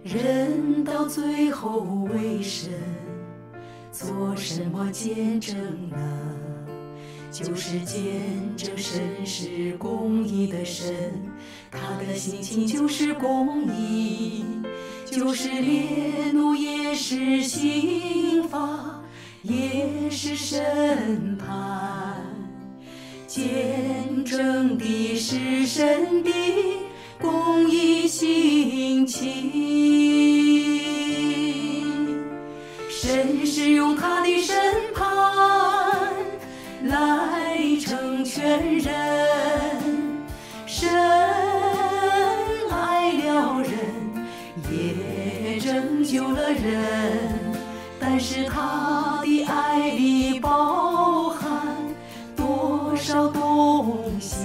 人到最后为神做什么见证呢？就是见证神是公义的神，他的心情就是公义，就是烈怒也是刑罚，也是审判。见证的是神的公义性情，神是用他的审判来成全人，神爱了人，也拯救了人，但是他的爱里包含多少东西？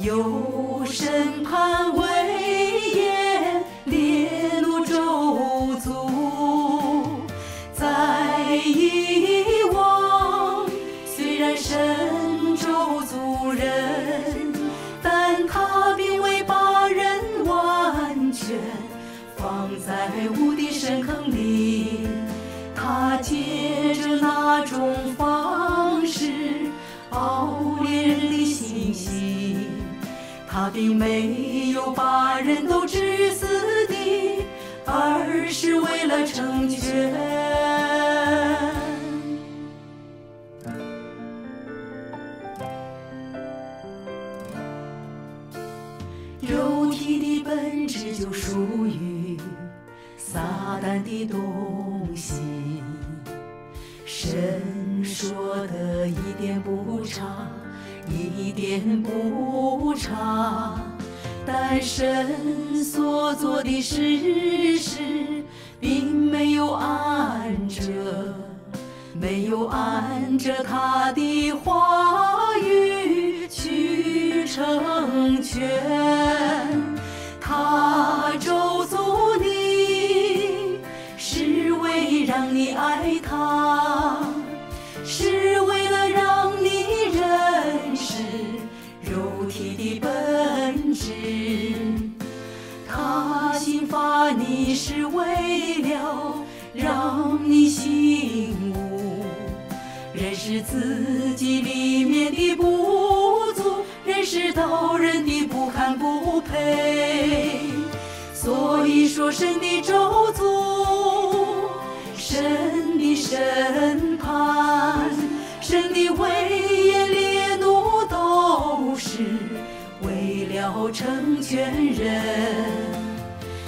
有审判、威严、烈怒、咒诅，在以往虽然神咒诅人，但他并未把人完全放在无底深坑里，他借着那种方式熬炼人的信心，他并没有把人都致死的，而是为了成全。肉体的本质就属于撒旦的东西，神说的一点不差，一点不差，但神所做的事并没有按着他的话语去成全。他咒诅你，是为让你爱他，是为了让你认识肉体的本质。他刑罚你是为了让你醒悟，认识自己里面的不足，认识到人的不堪不配。所以说神的咒诅，神的审判，神的威严烈怒，都是为了成全人。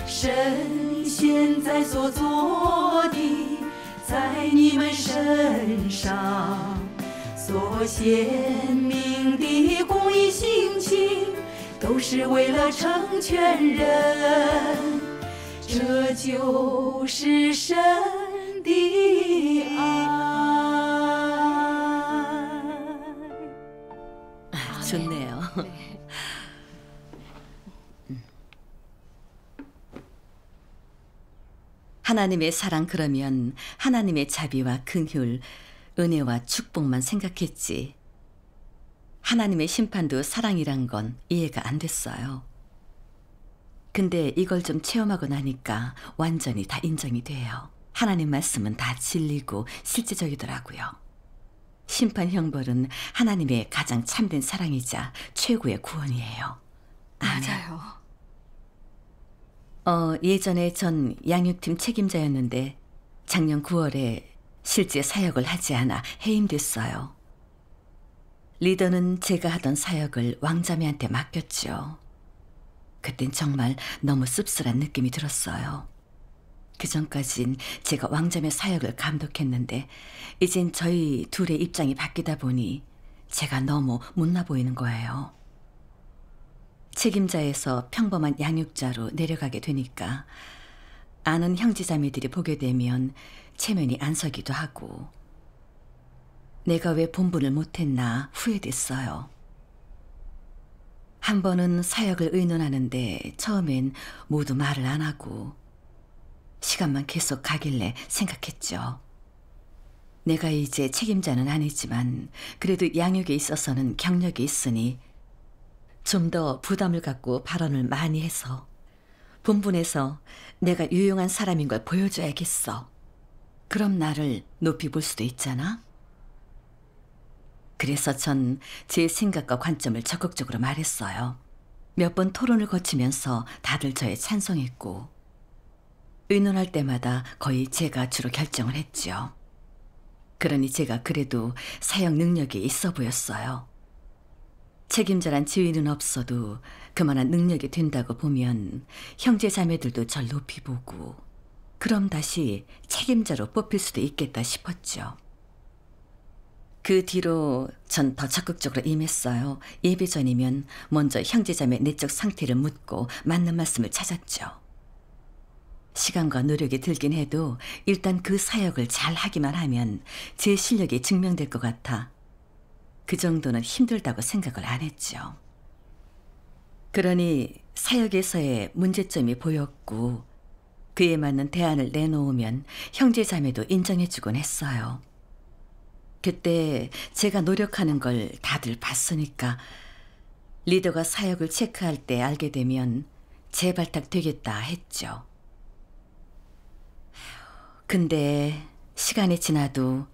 神现在所做的，在你们身上所显明的公义性情，都是为了成全人，这就是神的爱。 좋네요. 하나님의 사랑 그러면 하나님의 자비와 긍휼, 은혜와 축복만 생각했지. 하나님의 심판도 사랑이란 건 이해가 안 됐어요. 근데 이걸 좀 체험하고 나니까 완전히 다 인정이 돼요. 하나님 말씀은 다 진리고 실제적이더라고요. 심판 형벌은 하나님의 가장 참된 사랑이자 최고의 구원이에요. 맞아요. 예전에 전 양육팀 책임자였는데 작년 9월에 실제 사역을 하지 않아 해임됐어요. 리더는 제가 하던 사역을 왕자매한테 맡겼죠. 그땐 정말 너무 씁쓸한 느낌이 들었어요. 그전까진 제가 왕자매 사역을 감독했는데 이젠 저희 둘의 입장이 바뀌다 보니 제가 너무 못나 보이는 거예요. 책임자에서 평범한 양육자로 내려가게 되니까 아는 형제자매들이 보게 되면 체면이 안 서기도 하고 내가 왜 본분을 못했나 후회됐어요. 한 번은 사역을 의논하는데 처음엔 모두 말을 안 하고 시간만 계속 가길래 생각했죠. 내가 이제 책임자는 아니지만 그래도 양육에 있어서는 경력이 있으니 좀 더 부담을 갖고 발언을 많이 해서 본분에서 내가 유용한 사람인 걸 보여줘야겠어. 그럼 나를 높이 볼 수도 있잖아. 그래서 전 제 생각과 관점을 적극적으로 말했어요. 몇 번 토론을 거치면서 다들 저에 찬성했고, 의논할 때마다 거의 제가 주로 결정을 했죠. 그러니 제가 그래도 사역 능력이 있어 보였어요. 책임자란 지위는 없어도 그만한 능력이 된다고 보면 형제 자매들도 절 높이 보고, 그럼 다시 책임자로 뽑힐 수도 있겠다 싶었죠. 그 뒤로 전 더 적극적으로 임했어요. 예배 전이면 먼저 형제자매 내적 상태를 묻고 맞는 말씀을 찾았죠. 시간과 노력이 들긴 해도 일단 그 사역을 잘 하기만 하면 제 실력이 증명될 것 같아 그 정도는 힘들다고 생각을 안 했죠. 그러니 사역에서의 문제점이 보였고 그에 맞는 대안을 내놓으면 형제자매도 인정해주곤 했어요. 그때 제가 노력하는 걸 다들 봤으니까 리더가 사역을 체크할 때 알게 되면 재발탁 되겠다 했죠. 근데 시간이 지나도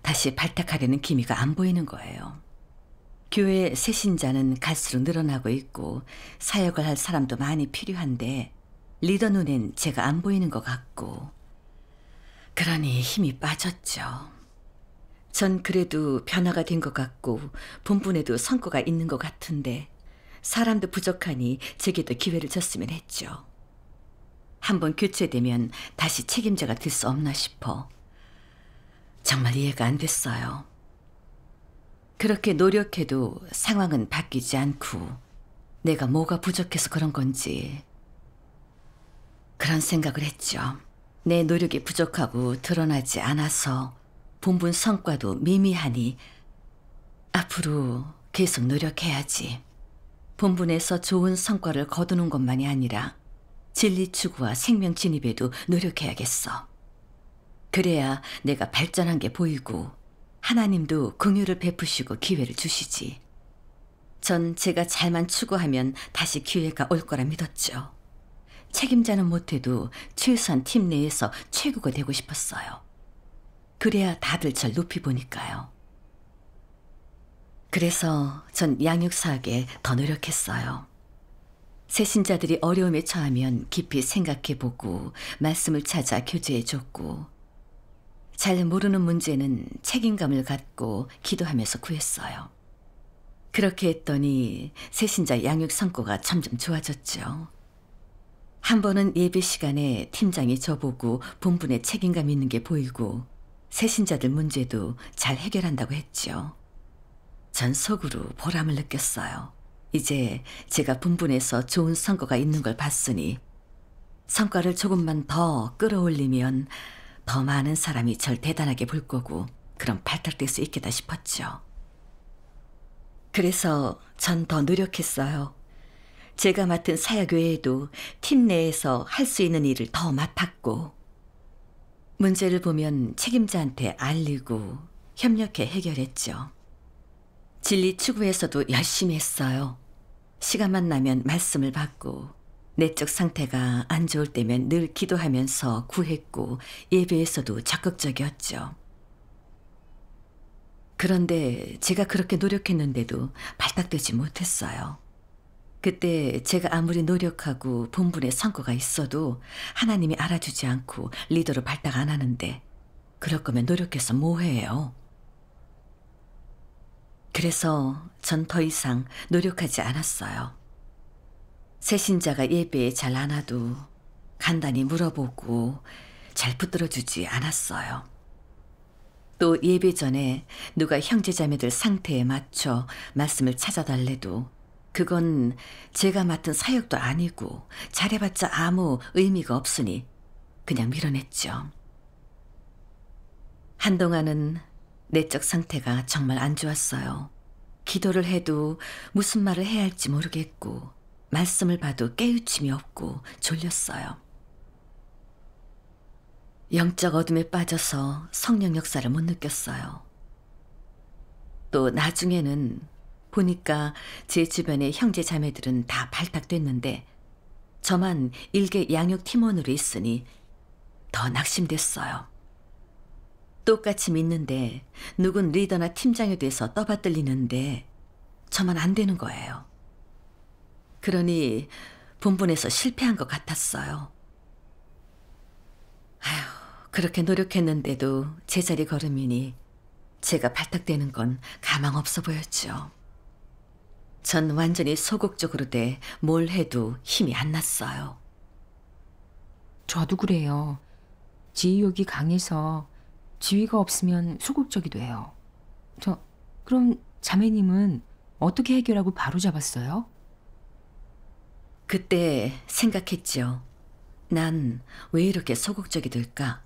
다시 발탁하려는 기미가 안 보이는 거예요. 교회 새 신자는 갈수록 늘어나고 있고 사역을 할 사람도 많이 필요한데 리더 눈엔 제가 안 보이는 것 같고, 그러니 힘이 빠졌죠. 전 그래도 변화가 된 것 같고 본분에도 성과가 있는 것 같은데 사람도 부족하니 제게도 기회를 줬으면 했죠. 한번 교체되면 다시 책임자가 될 수 없나 싶어 정말 이해가 안 됐어요. 그렇게 노력해도 상황은 바뀌지 않고 내가 뭐가 부족해서 그런 건지 그런 생각을 했죠. 내 노력이 부족하고 드러나지 않아서 본분 성과도 미미하니 앞으로 계속 노력해야지. 본분에서 좋은 성과를 거두는 것만이 아니라 진리 추구와 생명 진입에도 노력해야겠어. 그래야 내가 발전한 게 보이고 하나님도 긍휼을 베푸시고 기회를 주시지. 전 제가 잘만 추구하면 다시 기회가 올 거라 믿었죠. 책임자는 못해도 최소한 팀 내에서 최고가 되고 싶었어요. 그래야 다들 절 높이 보니까요. 그래서 전 양육사학에 더 노력했어요. 새신자들이 어려움에 처하면 깊이 생각해보고 말씀을 찾아 교제해줬고, 잘 모르는 문제는 책임감을 갖고 기도하면서 구했어요. 그렇게 했더니 새신자 양육 성과가 점점 좋아졌죠. 한 번은 예배 시간에 팀장이 저보고 본분에 책임감 있는 게 보이고 새신자들 문제도 잘 해결한다고 했죠. 전 속으로 보람을 느꼈어요. 이제 제가 본분에서 좋은 성과가 있는 걸 봤으니 성과를 조금만 더 끌어올리면 더 많은 사람이 절 대단하게 볼 거고 그럼 발탁될 수 있겠다 싶었죠. 그래서 전 더 노력했어요. 제가 맡은 사역 외에도 팀 내에서 할 수 있는 일을 더 맡았고, 문제를 보면 책임자한테 알리고 협력해 해결했죠. 진리 추구에서도 열심히 했어요. 시간만 나면 말씀을 받고 내적 상태가 안 좋을 때면 늘 기도하면서 구했고 예배에서도 적극적이었죠. 그런데 제가 그렇게 노력했는데도 발탁되지 못했어요. 그때 제가 아무리 노력하고 본분에 성과가 있어도 하나님이 알아주지 않고 리더로 발탁 안 하는데 그럴 거면 노력해서 뭐 해요? 그래서 전 더 이상 노력하지 않았어요. 새신자가 예배에 잘 안 와도 간단히 물어보고 잘 붙들어주지 않았어요. 또 예배 전에 누가 형제자매들 상태에 맞춰 말씀을 찾아달래도 그건 제가 맡은 사역도 아니고 잘해봤자 아무 의미가 없으니 그냥 밀어냈죠. 한동안은 내적 상태가 정말 안 좋았어요. 기도를 해도 무슨 말을 해야 할지 모르겠고 말씀을 봐도 깨우침이 없고 졸렸어요. 영적 어둠에 빠져서 성령 역사를 못 느꼈어요. 또 나중에는 보니까 제 주변의 형제 자매들은 다 발탁됐는데 저만 일개 양육 팀원으로 있으니 더 낙심됐어요. 똑같이 믿는데 누군 리더나 팀장이 돼서 떠받들리는데 저만 안 되는 거예요. 그러니 본분에서 실패한 것 같았어요. 아휴, 그렇게 노력했는데도 제자리 걸음이니 제가 발탁되는 건 가망 없어 보였죠. 전 완전히 소극적으로 돼 뭘 해도 힘이 안 났어요. 저도 그래요. 지휘욕이 강해서 지휘가 없으면 소극적이 돼요. 그럼 자매님은 어떻게 해결하고 바로 잡았어요? 그때 생각했죠. 난 왜 이렇게 소극적이 될까?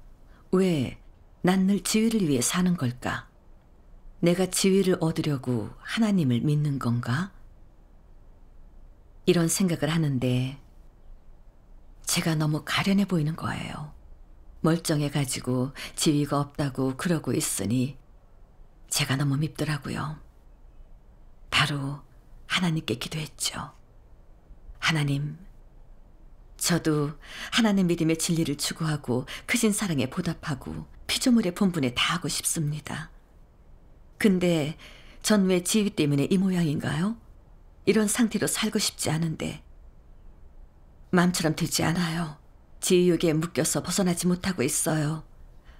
왜 난 늘 지위를 위해 사는 걸까? 내가 지위를 얻으려고 하나님을 믿는 건가? 이런 생각을 하는데 제가 너무 가련해 보이는 거예요. 멀쩡해가지고 지위가 없다고 그러고 있으니 제가 너무 밉더라고요. 바로 하나님께 기도했죠. 하나님, 저도 하나님 믿음의 진리를 추구하고 크신 사랑에 보답하고 피조물의 본분에 다하고 싶습니다. 근데 전 왜 지위 때문에 이 모양인가요? 이런 상태로 살고 싶지 않은데 마음처럼 되지 않아요. 지휘욕에 묶여서 벗어나지 못하고 있어요.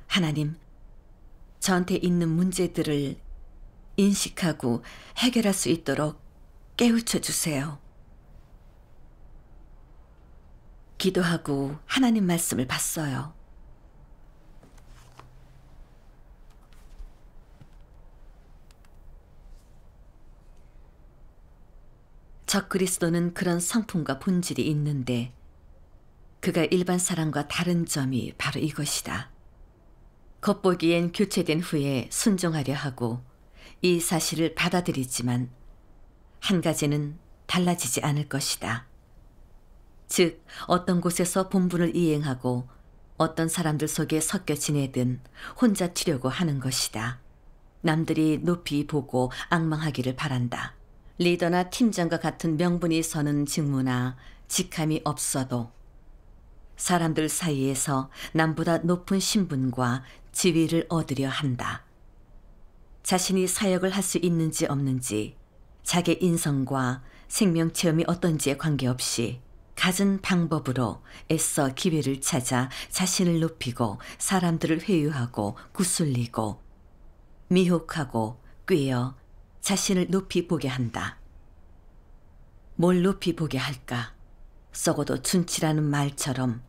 하나님, 저한테 있는 문제들을 인식하고 해결할 수 있도록 깨우쳐 주세요. 기도하고 하나님 말씀을 봤어요. 적그리스도는 그런 성품과 본질이 있는데 그가 일반 사람과 다른 점이 바로 이것이다. 겉보기엔 교체된 후에 순종하려 하고 이 사실을 받아들이지만 한 가지는 달라지지 않을 것이다. 즉, 어떤 곳에서 본분을 이행하고 어떤 사람들 속에 섞여 지내든 혼자 튀려고 하는 것이다. 남들이 높이 보고 앙망하기를 바란다. 리더나 팀장과 같은 명분이 서는 직무나 직함이 없어도 사람들 사이에서 남보다 높은 신분과 지위를 얻으려 한다. 자신이 사역을 할 수 있는지 없는지, 자기 인성과 생명 체험이 어떤지에 관계없이 갖은 방법으로 애써 기회를 찾아 자신을 높이고 사람들을 회유하고 구슬리고 미혹하고 꾀어 자신을 높이 보게 한다. 뭘 높이 보게 할까? 썩어도 준치라는 말처럼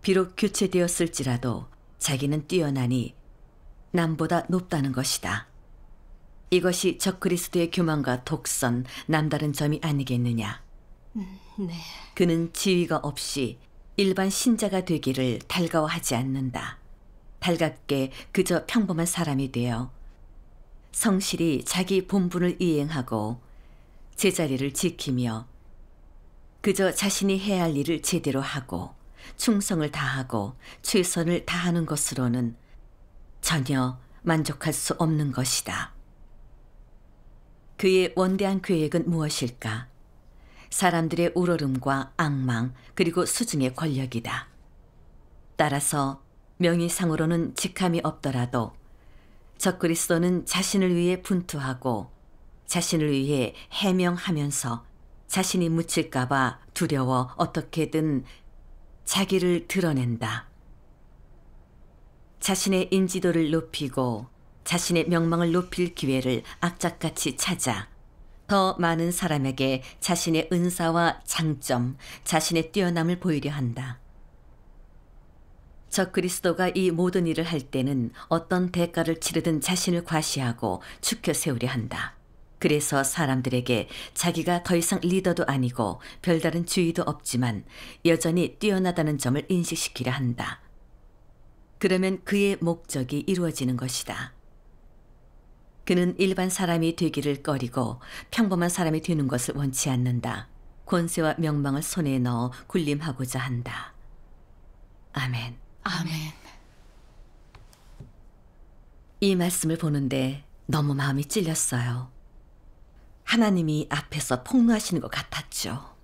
비록 교체되었을지라도 자기는 뛰어나니 남보다 높다는 것이다. 이것이 적그리스도의 교만과 독선, 남다른 점이 아니겠느냐. 네. 그는 지위가 없이 일반 신자가 되기를 달가워하지 않는다. 달갑게 그저 평범한 사람이 되어 성실히 자기 본분을 이행하고 제자리를 지키며 그저 자신이 해야 할 일을 제대로 하고 충성을 다하고 최선을 다하는 것으로는 전혀 만족할 수 없는 것이다. 그의 원대한 계획은 무엇일까? 사람들의 우러름과 앙망 그리고 수중의 권력이다. 따라서 명의상으로는 직함이 없더라도 적그리스도는 자신을 위해 분투하고 자신을 위해 해명하면서 자신이 묻힐까 봐 두려워 어떻게든 자기를 드러낸다. 자신의 인지도를 높이고 자신의 명망을 높일 기회를 악착같이 찾아 더 많은 사람에게 자신의 은사와 장점, 자신의 뛰어남을 보이려 한다. 적그리스도가 이 모든 일을 할 때는 어떤 대가를 치르든 자신을 과시하고 축혀 세우려 한다. 그래서 사람들에게 자기가 더 이상 리더도 아니고 별다른 주의도 없지만 여전히 뛰어나다는 점을 인식시키려 한다. 그러면 그의 목적이 이루어지는 것이다. 그는 일반 사람이 되기를 꺼리고 평범한 사람이 되는 것을 원치 않는다. 권세와 명망을 손에 넣어 군림하고자 한다. 아멘. 아멘. 이 말씀을 보는데 너무 마음이 찔렸어요. 하나님이 앞에서 폭로하시는 것 같았죠.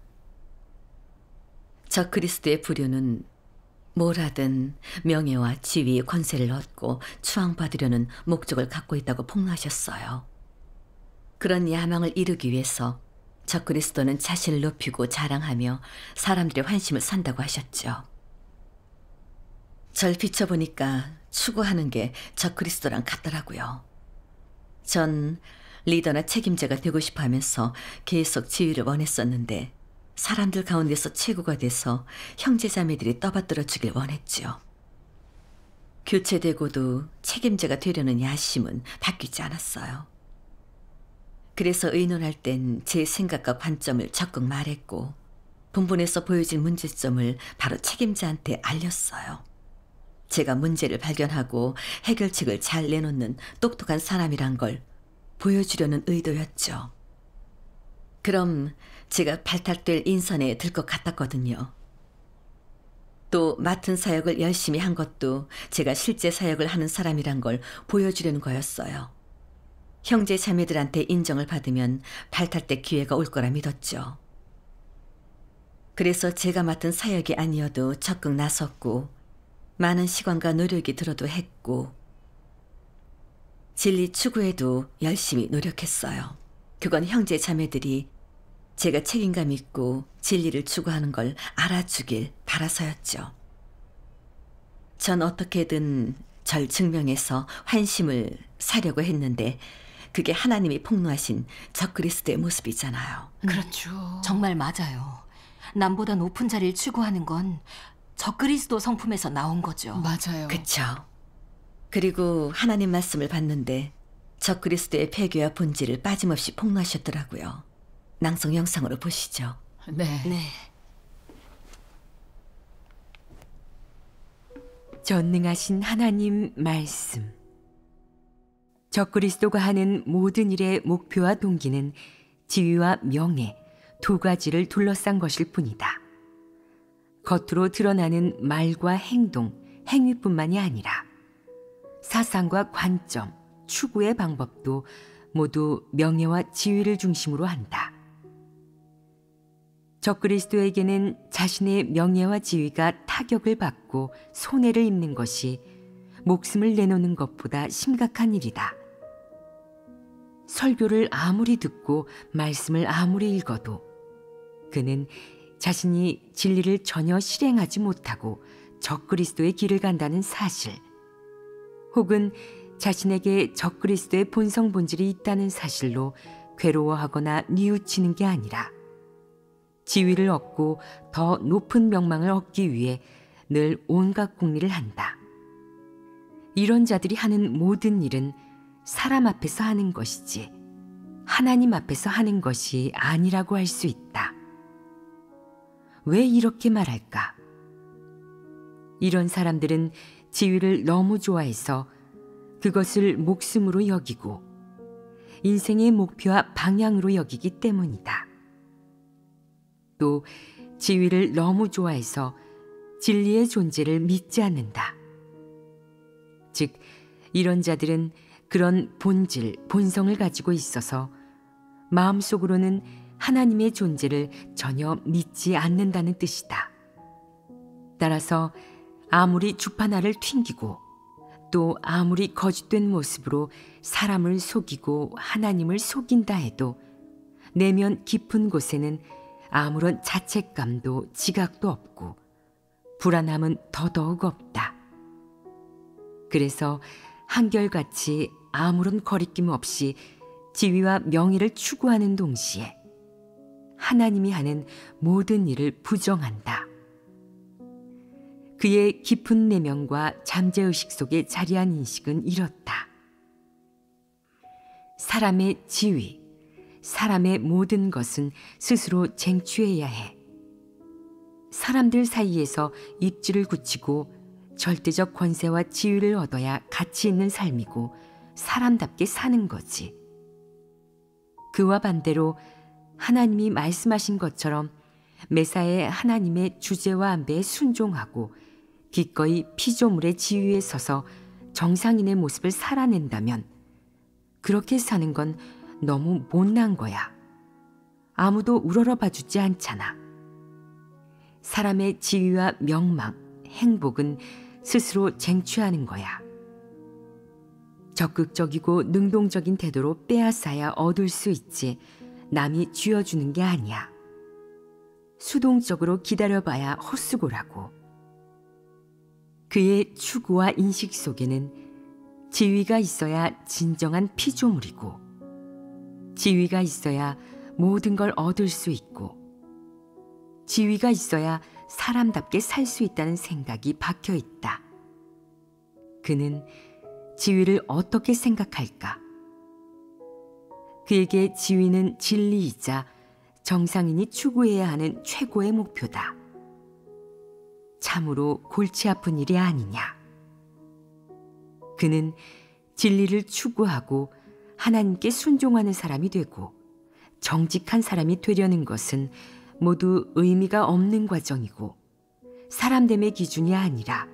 적그리스도의 부류는 뭐라든 명예와 지위, 권세를 얻고 추앙받으려는 목적을 갖고 있다고 폭로하셨어요. 그런 야망을 이루기 위해서 적그리스도는 자신을 높이고 자랑하며 사람들의 환심을 산다고 하셨죠. 절 비춰보니까 추구하는 게 적그리스도랑 같더라고요. 전 리더나 책임자가 되고 싶어 하면서 계속 지위를 원했었는데 사람들 가운데서 최고가 돼서 형제자매들이 떠받들어 주길 원했죠. 교체되고도 책임자가 되려는 야심은 바뀌지 않았어요. 그래서 의논할 땐 제 생각과 관점을 적극 말했고 본문에서 보여진 문제점을 바로 책임자한테 알렸어요. 제가 문제를 발견하고 해결책을 잘 내놓는 똑똑한 사람이란 걸 보여주려는 의도였죠. 그럼 제가 발탁될 인선에 들 것 같았거든요. 또 맡은 사역을 열심히 한 것도 제가 실제 사역을 하는 사람이란 걸 보여주려는 거였어요. 형제 자매들한테 인정을 받으면 발탁될 기회가 올 거라 믿었죠. 그래서 제가 맡은 사역이 아니어도 적극 나섰고 많은 시간과 노력이 들어도 했고 진리 추구에도 열심히 노력했어요. 그건 형제 자매들이 제가 책임감 있고 진리를 추구하는 걸 알아주길 바라서였죠. 전 어떻게든 절 증명해서 환심을 사려고 했는데 그게 하나님이 폭로하신 적그리스도의 모습이잖아요. 그렇죠. 정말 맞아요. 남보다 높은 자리를 추구하는 건 적그리스도 성품에서 나온 거죠. 맞아요. 그쵸. 그리고 하나님 말씀을 봤는데 적그리스도의 폐교와 본질을 빠짐없이 폭로하셨더라고요. 낭송 영상으로 보시죠. 네. 네. 전능하신 하나님 말씀. 적그리스도가 하는 모든 일의 목표와 동기는 지위와 명예 두 가지를 둘러싼 것일 뿐이다. 겉으로 드러나는 말과 행동, 행위뿐만이 아니라 사상과 관점, 추구의 방법도 모두 명예와 지위를 중심으로 한다. 적그리스도에게는 자신의 명예와 지위가 타격을 받고 손해를 입는 것이 목숨을 내놓는 것보다 심각한 일이다. 설교를 아무리 듣고 말씀을 아무리 읽어도 그는 자신이 진리를 전혀 실행하지 못하고 적그리스도의 길을 간다는 사실, 혹은 자신에게 적그리스도의 본성 본질이 있다는 사실로 괴로워하거나 뉘우치는 게 아니라 지위를 얻고 더 높은 명망을 얻기 위해 늘 온갖 궁리를 한다. 이런 자들이 하는 모든 일은 사람 앞에서 하는 것이지 하나님 앞에서 하는 것이 아니라고 할 수 있다. 왜 이렇게 말할까? 이런 사람들은 지위를 너무 좋아해서 그것을 목숨으로 여기고 인생의 목표와 방향으로 여기기 때문이다. 또 지위를 너무 좋아해서 진리의 존재를 믿지 않는다. 즉, 이런 자들은 그런 본질, 본성을 가지고 있어서 마음속으로는 하나님의 존재를 전혀 믿지 않는다는 뜻이다. 따라서 아무리 주파나를 튕기고 또 아무리 거짓된 모습으로 사람을 속이고 하나님을 속인다 해도 내면 깊은 곳에는 아무런 자책감도 지각도 없고 불안함은 더더욱 없다. 그래서 한결같이 아무런 거리낌 없이 지위와 명예를 추구하는 동시에 하나님이 하는 모든 일을 부정한다. 그의 깊은 내면과 잠재의식 속에 자리한 인식은 이렇다. 사람의 지위, 사람의 모든 것은 스스로 쟁취해야 해. 사람들 사이에서 입지를 굳히고 절대적 권세와 지위를 얻어야 가치 있는 삶이고 사람답게 사는 거지. 그와 반대로 하나님이 말씀하신 것처럼 매사에 하나님의 주제와 안배에 순종하고 기꺼이 피조물의 지위에 서서 정상인의 모습을 살아낸다면 그렇게 사는 건 너무 못난 거야. 아무도 우러러봐 주지 않잖아. 사람의 지위와 명망, 행복은 스스로 쟁취하는 거야. 적극적이고 능동적인 태도로 빼앗아야 얻을 수 있지 남이 쥐어주는 게 아니야. 수동적으로 기다려봐야 헛수고라고. 그의 추구와 인식 속에는 지위가 있어야 진정한 피조물이고, 지위가 있어야 모든 걸 얻을 수 있고, 지위가 있어야 사람답게 살 수 있다는 생각이 박혀 있다. 그는 지위를 어떻게 생각할까? 그에게 지위는 진리이자 정상인이 추구해야 하는 최고의 목표다. 참으로 골치 아픈 일이 아니냐. 그는 진리를 추구하고 하나님께 순종하는 사람이 되고 정직한 사람이 되려는 것은 모두 의미가 없는 과정이고 사람됨의 기준이 아니라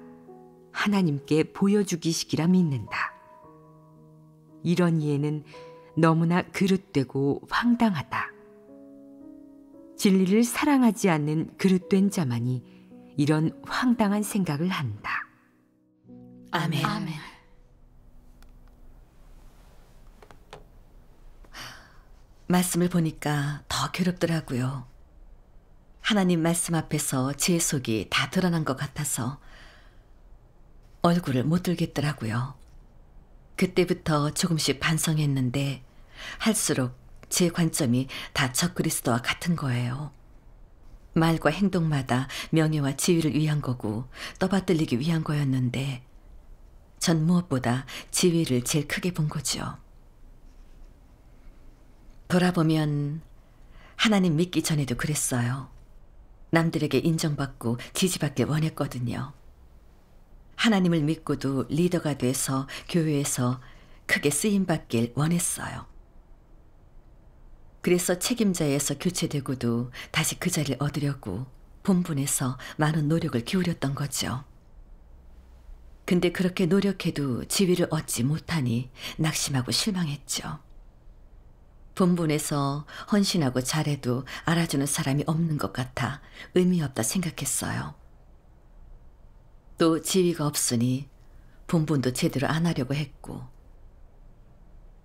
하나님께 보여주기식이라 믿는다. 이런 이해는 너무나 그릇되고 황당하다. 진리를 사랑하지 않는 그릇된 자만이 이런 황당한 생각을 한다. 아멘. 아멘. 말씀을 보니까 더 괴롭더라고요. 하나님 말씀 앞에서 제 속이 다 드러난 것 같아서 얼굴을 못 들겠더라고요. 그때부터 조금씩 반성했는데 할수록 제 관점이 다 적그리스도와 같은 거예요. 말과 행동마다 명예와 지위를 위한 거고 떠받들리기 위한 거였는데 전 무엇보다 지위를 제일 크게 본 거죠. 돌아보면 하나님 믿기 전에도 그랬어요. 남들에게 인정받고 지지받길 원했거든요. 하나님을 믿고도 리더가 돼서 교회에서 크게 쓰임받길 원했어요. 그래서 책임자에서 교체되고도 다시 그 자리를 얻으려고 본분에서 많은 노력을 기울였던 거죠. 근데 그렇게 노력해도 지위를 얻지 못하니 낙심하고 실망했죠. 본분에서 헌신하고 잘해도 알아주는 사람이 없는 것 같아 의미 없다 생각했어요. 또 지위가 없으니 본분도 제대로 안 하려고 했고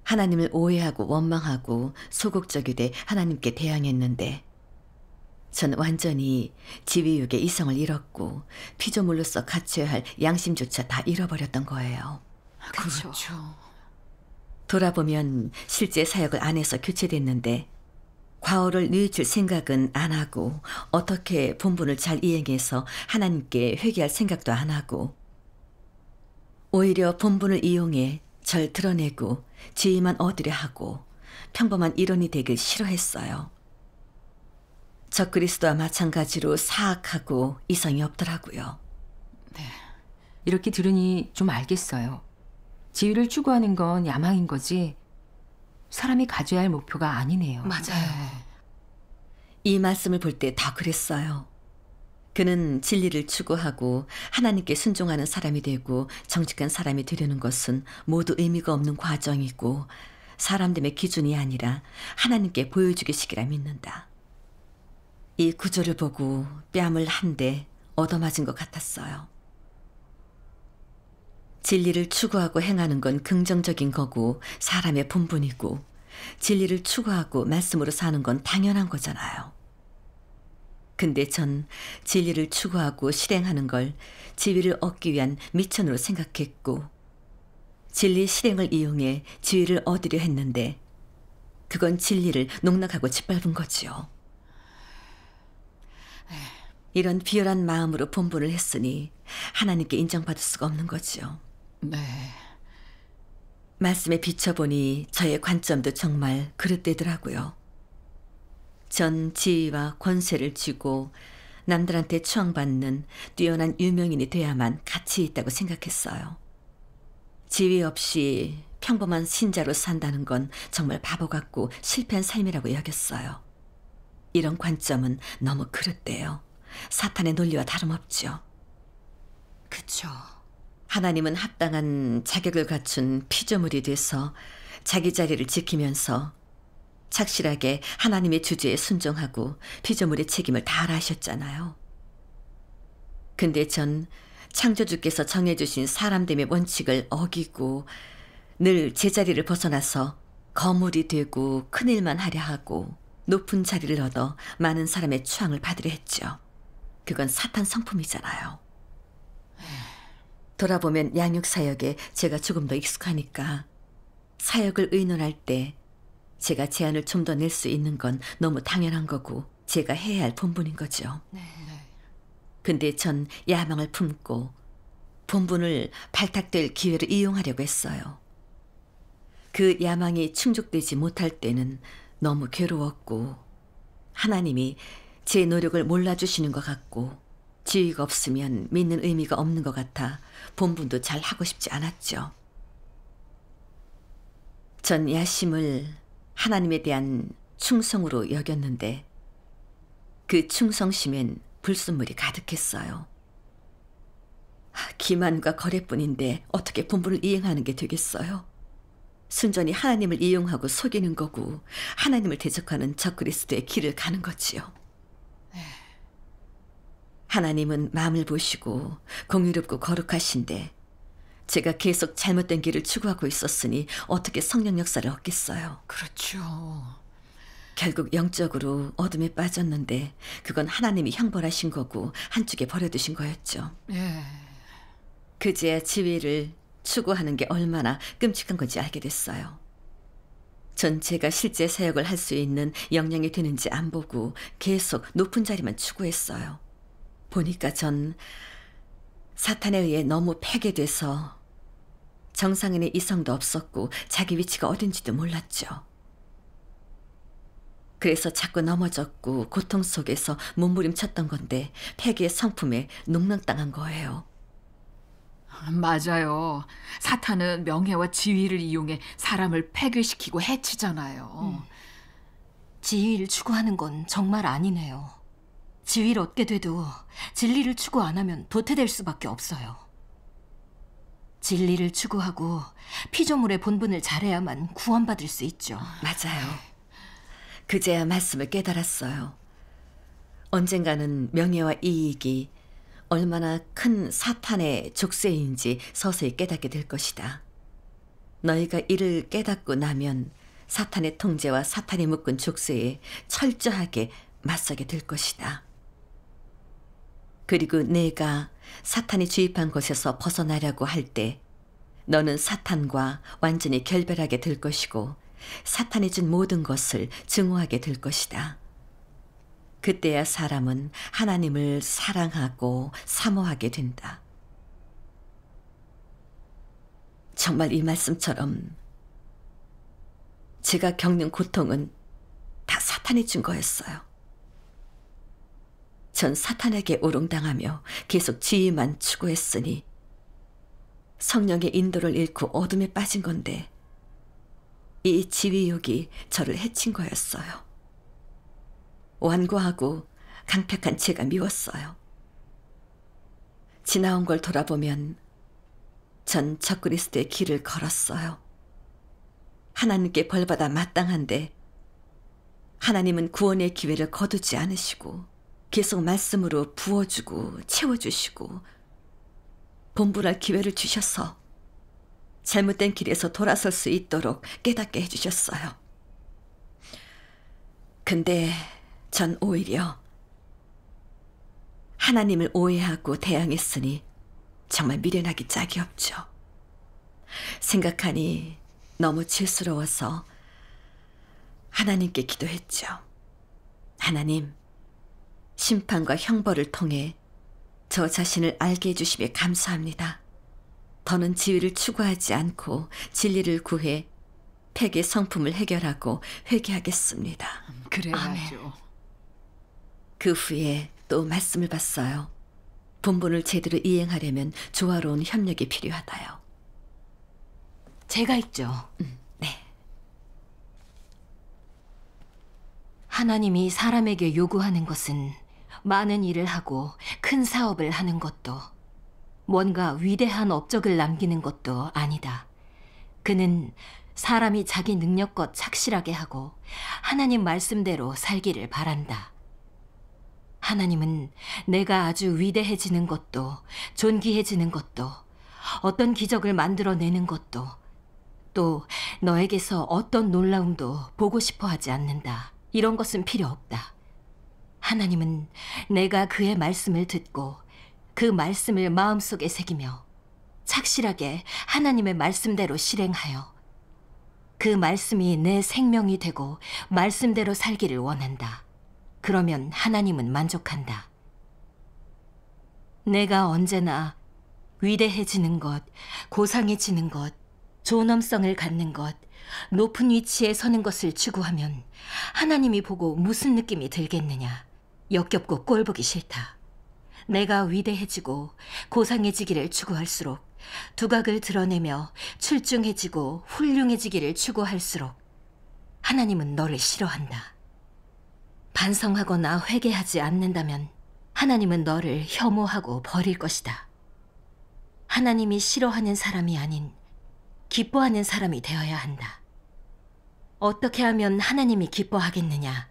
하나님을 오해하고 원망하고 소극적이 하나님께 대항했는데 전 완전히 지위욕의 이성을 잃었고 피조물로서 갖춰야 할 양심조차 다 잃어버렸던 거예요. 그렇죠. 돌아보면 실제 사역을 안 해서 교체됐는데 과오를 뉘우칠 생각은 안 하고 어떻게 본분을 잘 이행해서 하나님께 회개할 생각도 안 하고 오히려 본분을 이용해 절 드러내고 지위만 얻으려 하고 평범한 일원이 되길 싫어했어요. 적그리스도와 마찬가지로 사악하고 이성이 없더라고요. 이렇게 들으니 좀 알겠어요. 지위를 추구하는 건 야망인 거지 사람이 가져야 할 목표가 아니네요. 맞아요. 이 말씀을 볼 때 더 그랬어요. 그는 진리를 추구하고 하나님께 순종하는 사람이 되고 정직한 사람이 되려는 것은 모두 의미가 없는 과정이고 사람들의 기준이 아니라 하나님께 보여주기식이라 믿는다. 이 구절을 보고 뺨을 한 대 얻어맞은 것 같았어요. 진리를 추구하고 행하는 건 긍정적인 거고 사람의 본분이고 진리를 추구하고 말씀으로 사는 건 당연한 거잖아요. 근데 전 진리를 추구하고 실행하는 걸 지위를 얻기 위한 미천으로 생각했고 진리 실행을 이용해 지위를 얻으려 했는데 그건 진리를 농락하고 짓밟은 거지요. 이런 비열한 마음으로 본분을 했으니 하나님께 인정받을 수가 없는 거지요. 네. 말씀에 비춰보니 저의 관점도 정말 그릇되더라고요. 전 지위와 권세를 쥐고 남들한테 추앙받는 뛰어난 유명인이 돼야만 가치 있다고 생각했어요. 지위 없이 평범한 신자로 산다는 건 정말 바보 같고 실패한 삶이라고 여겼어요. 이런 관점은 너무 그릇돼요. 사탄의 논리와 다름없죠. 그쵸. 하나님은 합당한 자격을 갖춘 피조물이 돼서 자기 자리를 지키면서 착실하게 하나님의 주제에 순종하고 피조물의 책임을 다하라 하셨잖아요. 근데 전 창조주께서 정해주신 사람됨의 원칙을 어기고 늘 제자리를 벗어나서 거물이 되고 큰일만 하려 하고 높은 자리를 얻어 많은 사람의 추앙을 받으려 했죠. 그건 사탄 성품이잖아요. 돌아보면 양육 사역에 제가 조금 더 익숙하니까 사역을 의논할 때 제가 제안을 좀 더 낼 수 있는 건 너무 당연한 거고 제가 해야 할 본분인 거죠. 근데 전 야망을 품고 본분을 발탁될 기회를 이용하려고 했어요. 그 야망이 충족되지 못할 때는 너무 괴로웠고 하나님이 제 노력을 몰라주시는 것 같고 지위가 없으면 믿는 의미가 없는 것 같아 본분도 잘 하고 싶지 않았죠. 전 야심을 하나님에 대한 충성으로 여겼는데 그 충성심엔 불순물이 가득했어요. 기만과 거래뿐인데 어떻게 본분을 이행하는 게 되겠어요? 순전히 하나님을 이용하고 속이는 거고 하나님을 대적하는 적그리스도의 길을 가는 거지요. 하나님은 마음을 보시고 공의롭고 거룩하신데 제가 계속 잘못된 길을 추구하고 있었으니 어떻게 성령 역사를 얻겠어요. 그렇죠. 결국 영적으로 어둠에 빠졌는데 그건 하나님이 형벌하신 거고 한쪽에 버려두신 거였죠. 예. 그제야 지위를 추구하는 게 얼마나 끔찍한 건지 알게 됐어요. 전 제가 실제 사역을 할 수 있는 역량이 되는지 안 보고 계속 높은 자리만 추구했어요. 보니까 전 사탄에 의해 너무 패괴돼서 정상인의 이성도 없었고 자기 위치가 어딘지도 몰랐죠. 그래서 자꾸 넘어졌고 고통 속에서 몸부림쳤던 건데 패괴의 성품에 농락당한 거예요. 맞아요. 사탄은 명예와 지위를 이용해 사람을 패괴시키고 해치잖아요. 지위를 추구하는 건 정말 아니네요. 지위를 얻게 돼도 진리를 추구 안 하면 도태될 수밖에 없어요. 진리를 추구하고 피조물의 본분을 잘해야만 구원받을 수 있죠. 맞아요. 그제야 말씀을 깨달았어요. 언젠가는 명예와 이익이 얼마나 큰 사탄의 족쇄인지 서서히 깨닫게 될 것이다. 너희가 이를 깨닫고 나면 사탄의 통제와 사탄이 묶은 족쇄에 철저하게 맞서게 될 것이다. 그리고 내가 사탄이 주입한 곳에서 벗어나려고 할 때 너는 사탄과 완전히 결별하게 될 것이고 사탄이 준 모든 것을 증오하게 될 것이다. 그때야 사람은 하나님을 사랑하고 사모하게 된다. 정말 이 말씀처럼 제가 겪는 고통은 다 사탄이 준 거였어요. 전 사탄에게 오롱당하며 계속 지위만 추구했으니 성령의 인도를 잃고 어둠에 빠진 건데 이 지위욕이 저를 해친 거였어요. 완고하고 강팍한 제가 미웠어요. 지나온 걸 돌아보면 전 적그리스도의 길을 걸었어요. 하나님께 벌받아 마땅한데 하나님은 구원의 기회를 거두지 않으시고 계속 말씀으로 부어주고 채워주시고 본분할 기회를 주셔서 잘못된 길에서 돌아설 수 있도록 깨닫게 해주셨어요. 근데 전 오히려 하나님을 오해하고 대항했으니 정말 미련하기 짝이 없죠. 생각하니 너무 죄스러워서 하나님께 기도했죠. 하나님, 심판과 형벌을 통해 저 자신을 알게 해주심에 감사합니다. 더는 지위를 추구하지 않고 진리를 구해 폐괴 성품을 해결하고 회개하겠습니다. 그래야죠. 그 후에 또 말씀을 봤어요. 본분을 제대로 이행하려면 조화로운 협력이 필요하다요. 제가 있죠. 네. 하나님이 사람에게 요구하는 것은 많은 일을 하고 큰 사업을 하는 것도 뭔가 위대한 업적을 남기는 것도 아니다. 그는 사람이 자기 능력껏 착실하게 하고 하나님 말씀대로 살기를 바란다. 하나님은 내가 아주 위대해지는 것도, 존귀해지는 것도, 어떤 기적을 만들어내는 것도, 또 너에게서 어떤 놀라움도 보고 싶어 하지 않는다. 이런 것은 필요 없다. 하나님은 내가 그의 말씀을 듣고 그 말씀을 마음속에 새기며 착실하게 하나님의 말씀대로 실행하여 그 말씀이 내 생명이 되고 말씀대로 살기를 원한다. 그러면 하나님은 만족한다. 내가 언제나 위대해지는 것, 고상해지는 것, 존엄성을 갖는 것, 높은 위치에 서는 것을 추구하면 하나님이 보고 무슨 느낌이 들겠느냐. 역겹고 꼴보기 싫다. 내가 위대해지고 고상해지기를 추구할수록, 두각을 드러내며 출중해지고 훌륭해지기를 추구할수록 하나님은 너를 싫어한다. 반성하거나 회개하지 않는다면 하나님은 너를 혐오하고 버릴 것이다. 하나님이 싫어하는 사람이 아닌 기뻐하는 사람이 되어야 한다. 어떻게 하면 하나님이 기뻐하겠느냐?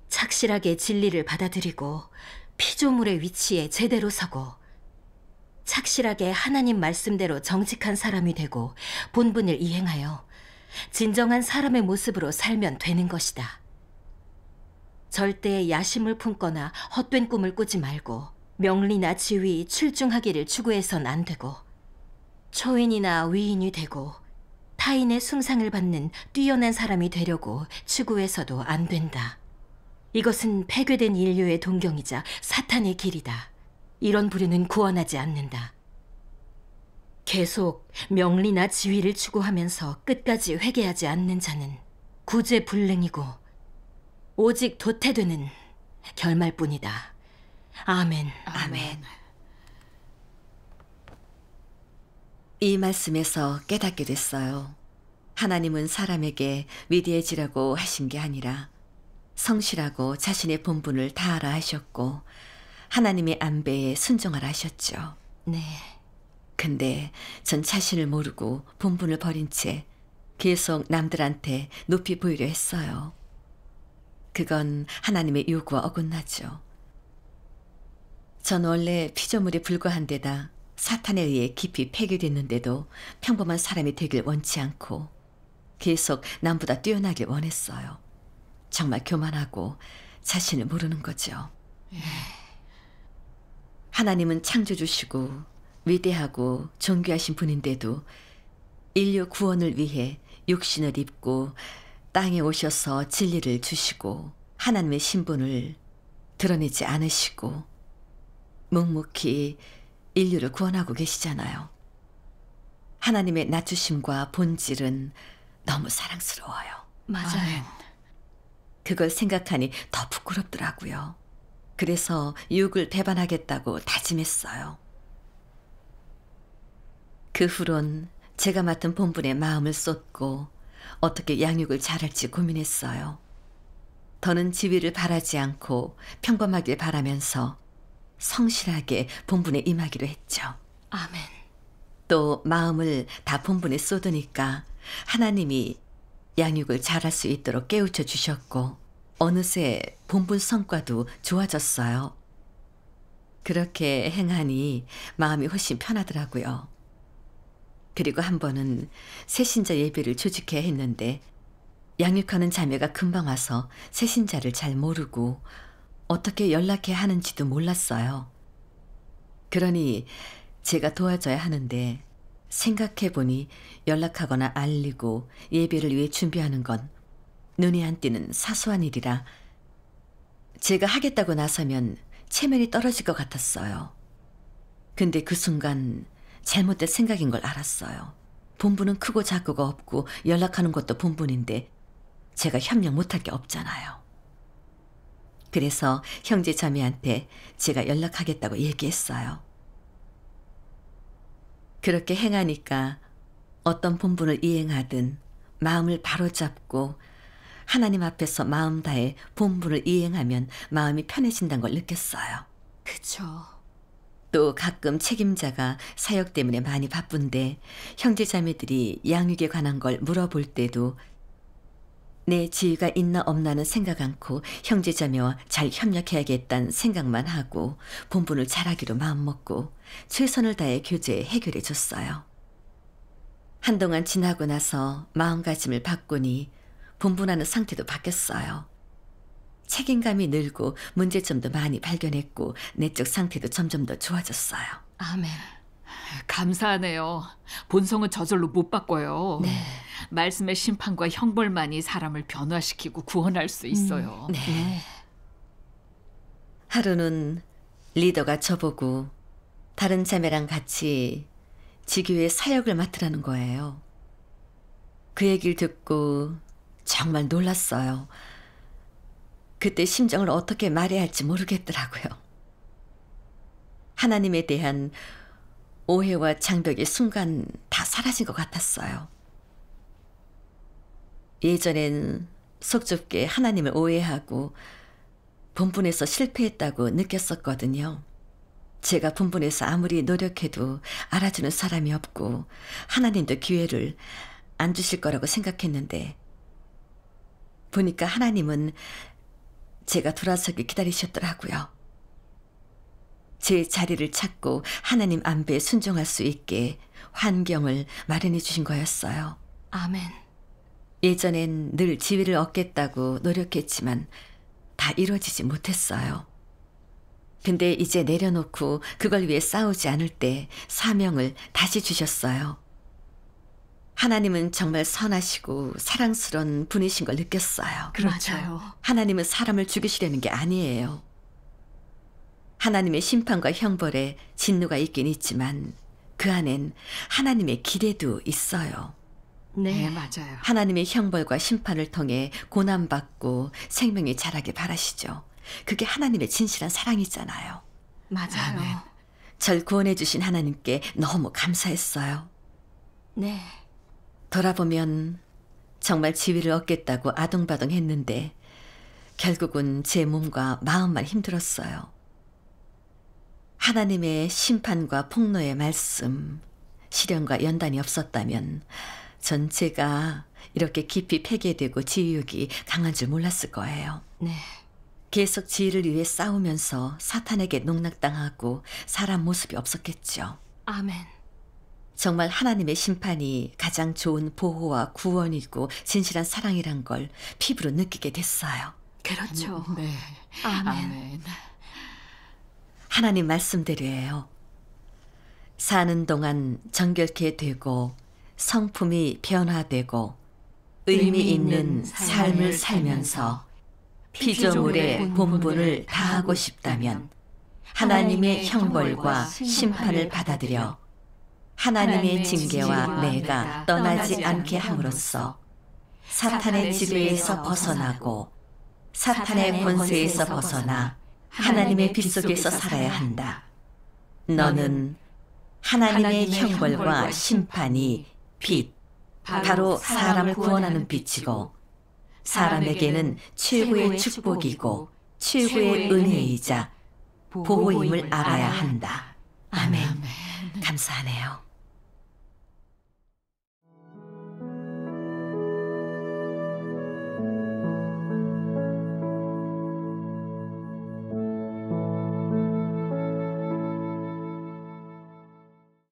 착실하게 진리를 받아들이고 피조물의 위치에 제대로 서고 착실하게 하나님 말씀대로 정직한 사람이 되고 본분을 이행하여 진정한 사람의 모습으로 살면 되는 것이다. 절대 야심을 품거나 헛된 꿈을 꾸지 말고 명리나 지위, 출중하기를 추구해선 안 되고 초인이나 위인이 되고 타인의 숭상을 받는 뛰어난 사람이 되려고 추구해서도 안 된다. 이것은 폐괴된 인류의 동경이자 사탄의 길이다. 이런 부류는 구원하지 않는다. 계속 명리나 지위를 추구하면서 끝까지 회개하지 않는 자는 구제불능이고 오직 도태되는 결말뿐이다. 아멘. 아멘. 이 말씀에서 깨닫게 됐어요. 하나님은 사람에게 위대해지라고 하신 게 아니라 성실하고 자신의 본분을 다하라 하셨고 하나님의 안배에 순종하라 하셨죠. 네. 근데 전 자신을 모르고 본분을 버린 채 계속 남들한테 높이 보이려 했어요. 그건 하나님의 요구와 어긋나죠. 전 원래 피조물에 불과한 데다 사탄에 의해 깊이 폐기됐는데도 평범한 사람이 되길 원치 않고 계속 남보다 뛰어나길 원했어요. 정말 교만하고 자신을 모르는 거죠. 하나님은 창조주시고 위대하고 존귀하신 분인데도 인류 구원을 위해 육신을 입고 땅에 오셔서 진리를 주시고 하나님의 신분을 드러내지 않으시고 묵묵히 인류를 구원하고 계시잖아요. 하나님의 낮추심과 본질은 너무 사랑스러워요. 맞아요. 그걸 생각하니 더 부끄럽더라고요. 그래서 육을 배반하겠다고 다짐했어요. 그 후론 제가 맡은 본분에 마음을 쏟고 어떻게 양육을 잘할지 고민했어요. 더는 지위를 바라지 않고 평범하길 바라면서 성실하게 본분에 임하기로 했죠. 아멘. 또 마음을 다 본분에 쏟으니까 하나님이 양육을 잘할 수 있도록 깨우쳐 주셨고 어느새 본분 성과도 좋아졌어요. 그렇게 행하니 마음이 훨씬 편하더라고요. 그리고 한 번은 새신자 예배를 조직해야 했는데 양육하는 자매가 금방 와서 새신자를 잘 모르고 어떻게 연락해야 하는지도 몰랐어요. 그러니 제가 도와줘야 하는데 생각해보니 연락하거나 알리고 예배를 위해 준비하는 건 눈에 안 띄는 사소한 일이라 제가 하겠다고 나서면 체면이 떨어질 것 같았어요. 근데 그 순간 잘못된 생각인 걸 알았어요. 본분은 크고 작고가 없고 연락하는 것도 본분인데 제가 협력 못할 게 없잖아요. 그래서 형제 자매한테 제가 연락하겠다고 얘기했어요. 그렇게 행하니까 어떤 본분을 이행하든 마음을 바로잡고 하나님 앞에서 마음 다해 본분을 이행하면 마음이 편해진다는 걸 느꼈어요. 그쵸. 또 가끔 책임자가 사역 때문에 많이 바쁜데 형제 자매들이 양육에 관한 걸 물어볼 때도 내 지위가 있나 없나는 생각 않고 형제자매와 잘 협력해야겠다는 생각만 하고 본분을 잘하기로 마음먹고 최선을 다해 교제에 해결해 줬어요. 한동안 지나고 나서 마음가짐을 바꾸니 본분하는 상태도 바뀌었어요. 책임감이 늘고 문제점도 많이 발견했고 내적 상태도 점점 더 좋아졌어요. 아멘. 감사하네요. 본성은 저절로 못 바꿔요. 네. 말씀의 심판과 형벌만이 사람을 변화시키고 구원할 수 있어요. 네. 하루는 리더가 저보고 다른 자매랑 같이 지교회 사역을 맡으라는 거예요. 그 얘기를 듣고 정말 놀랐어요. 그때 심정을 어떻게 말해야 할지 모르겠더라고요. 하나님에 대한 오해와 장벽이 순간 다 사라진 것 같았어요. 예전엔 속 좁게 하나님을 오해하고 본분에서 실패했다고 느꼈었거든요. 제가 본분에서 아무리 노력해도 알아주는 사람이 없고 하나님도 기회를 안 주실 거라고 생각했는데 보니까 하나님은 제가 돌아서길 기다리셨더라고요. 제 자리를 찾고 하나님 안배에 순종할 수 있게 환경을 마련해 주신 거였어요. 아멘. 예전엔 늘 지위를 얻겠다고 노력했지만 다 이루어지지 못했어요. 근데 이제 내려놓고 그걸 위해 싸우지 않을 때 사명을 다시 주셨어요. 하나님은 정말 선하시고 사랑스러운 분이신 걸 느꼈어요. 그렇죠. 맞아요. 하나님은 사람을 죽이시려는 게 아니에요. 하나님의 심판과 형벌에 진노가 있긴 있지만 그 안엔 하나님의 기대도 있어요. 네, 네. 맞아요. 하나님의 형벌과 심판을 통해 고난받고 생명이 자라게 바라시죠. 그게 하나님의 진실한 사랑이잖아요. 맞아요. 아멘. 절 구원해 주신 하나님께 너무 감사했어요. 네. 돌아보면 정말 지위를 얻겠다고 아둥바둥했는데 결국은 제 몸과 마음만 힘들었어요. 하나님의 심판과 폭로의 말씀, 시련과 연단이 없었다면 전 제가 이렇게 깊이 폐괴되고 지욕이 강한 줄 몰랐을 거예요. 네. 계속 지위를 위해 싸우면서 사탄에게 농락당하고 사람 모습이 없었겠죠. 아멘. 정말 하나님의 심판이 가장 좋은 보호와 구원이고 진실한 사랑이란 걸 피부로 느끼게 됐어요. 그렇죠. 네. 아멘. 아멘. 하나님 말씀대로예요. 사는 동안 정결케 되고 성품이 변화되고 의미 있는 삶을 살면서 피조물의 본분을 다하고 싶다면 하나님의 형벌과 심판을 받아들여 하나님의 징계와 내가 떠나지 않게 함으로써 사탄의 지배에서 벗어나고 사탄의 권세에서 벗어나 하나님의 빛 속에서 살아야 한다. 너는 하나님의 형벌과 심판이 빛, 바로 사람을 구원하는 빛이고 사람에게는 최고의 축복이고 최고의 은혜이자 보호임을 알아야 한다. 아멘. 감사하네요.